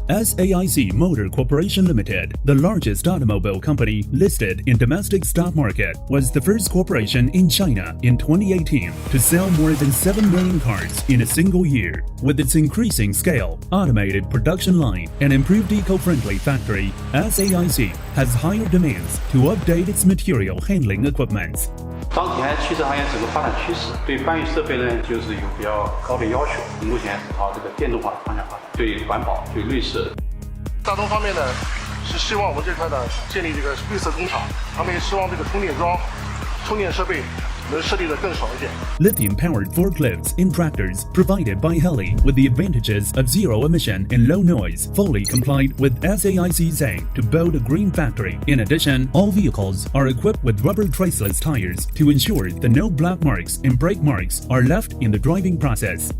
SAIC Motor Corporation Limited, the largest automobile company listed in domestic stock market, was the first corporation in China in 2018 to sell more than 7 million cars in a single year. With its increasing scale, automated production line, and improved eco-friendly factory, SAIC has higher demands to update its material handling equipment. 当前汽车行业整个发展趋势，对搬运设备呢，就是有比较高的要求。目前是朝这个电动化的方向发展，对环保、对绿色。大东方面呢，是希望我们这块呢建立这个绿色工厂，他们也希望这个充电桩、充电设备能设立的更少一点。Lithium-powered forklifts and tractors provided by HELI with the advantages of zero emission and low noise fully complied with SAIC's aim to build a green factory. In addition, all vehicles are equipped with rubber traceless tires to ensure that no black marks and brake marks are left in the driving process.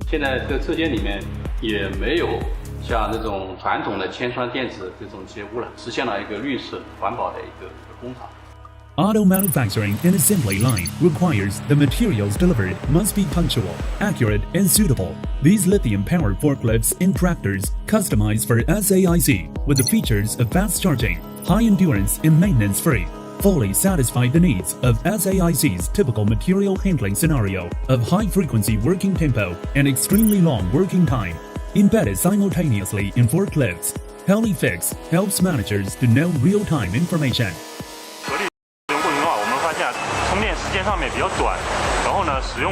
现在这个车间里面也没有像这种传统的铅酸电子这种一些污染，实现了一个绿色环保的一个工厂。 Auto manufacturing and assembly line requires the materials delivered must be punctual, accurate, and suitable. These lithium-powered forklifts and tractors customized for SAIC with the features of fast charging, high endurance, and maintenance-free, fully satisfy the needs of SAIC's typical material handling scenario of high-frequency working tempo and extremely long working time. Embedded simultaneously in forklifts, HELI Fix helps managers to know real-time information. 充电时间上面比较短，然后呢，使用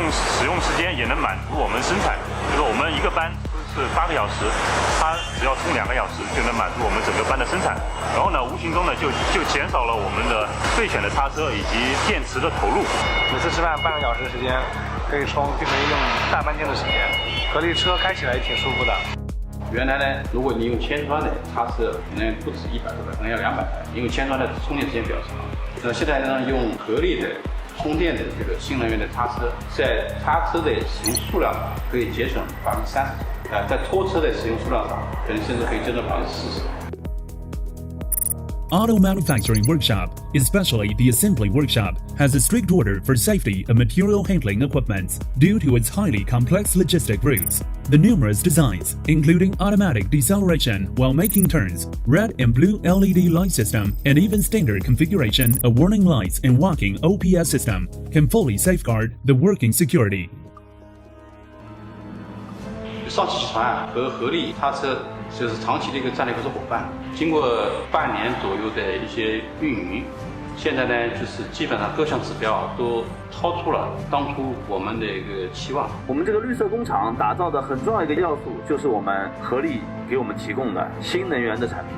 时间也能满足我们生产。就是我们一个班是8个小时，它只要充2个小时就能满足我们整个班的生产。然后呢，无形中呢就减少了我们的备选的擦车以及电池的投入。每次吃饭半个小时的时间可以充，就可以用大半天的时间。合力车开起来也挺舒服的。原来呢，如果你用铅酸的擦车，可能不止100多台，可能要200台，因为铅酸的充电时间比较长。现在呢，用合力的充电的这个新能源的擦车，在擦车的使用数量上可以节省30%，在拖车的使用数量上，可能甚至可以节省40%。 Auto manufacturing workshop, especially the assembly workshop, has a strict order for safety of material handling equipment due to its highly complex logistic routes. The numerous designs, including automatic deceleration while making turns, red and blue LED light system, and even standard configuration of warning lights and walking OPS system, can fully safeguard the working security. 上汽集团和合力擦车就是长期的一个战略合作伙伴。经过半年左右的一些运营，现在呢，就是基本上各项指标都超出了当初我们的一个期望。我们这个绿色工厂打造的很重要一个要素，就是我们合力给我们提供的新能源的产品。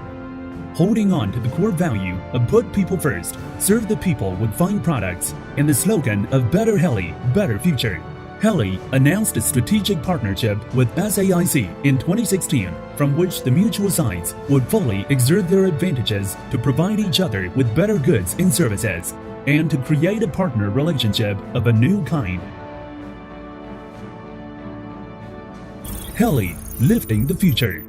Holding on to the core value of put people first, serve the people with fine products, and the slogan of Better HELI, Better Future. HELI announced a strategic partnership with SAIC in 2016, from which the mutual sides would fully exert their advantages to provide each other with better goods and services, and to create a partner relationship of a new kind. HELI, lifting the future.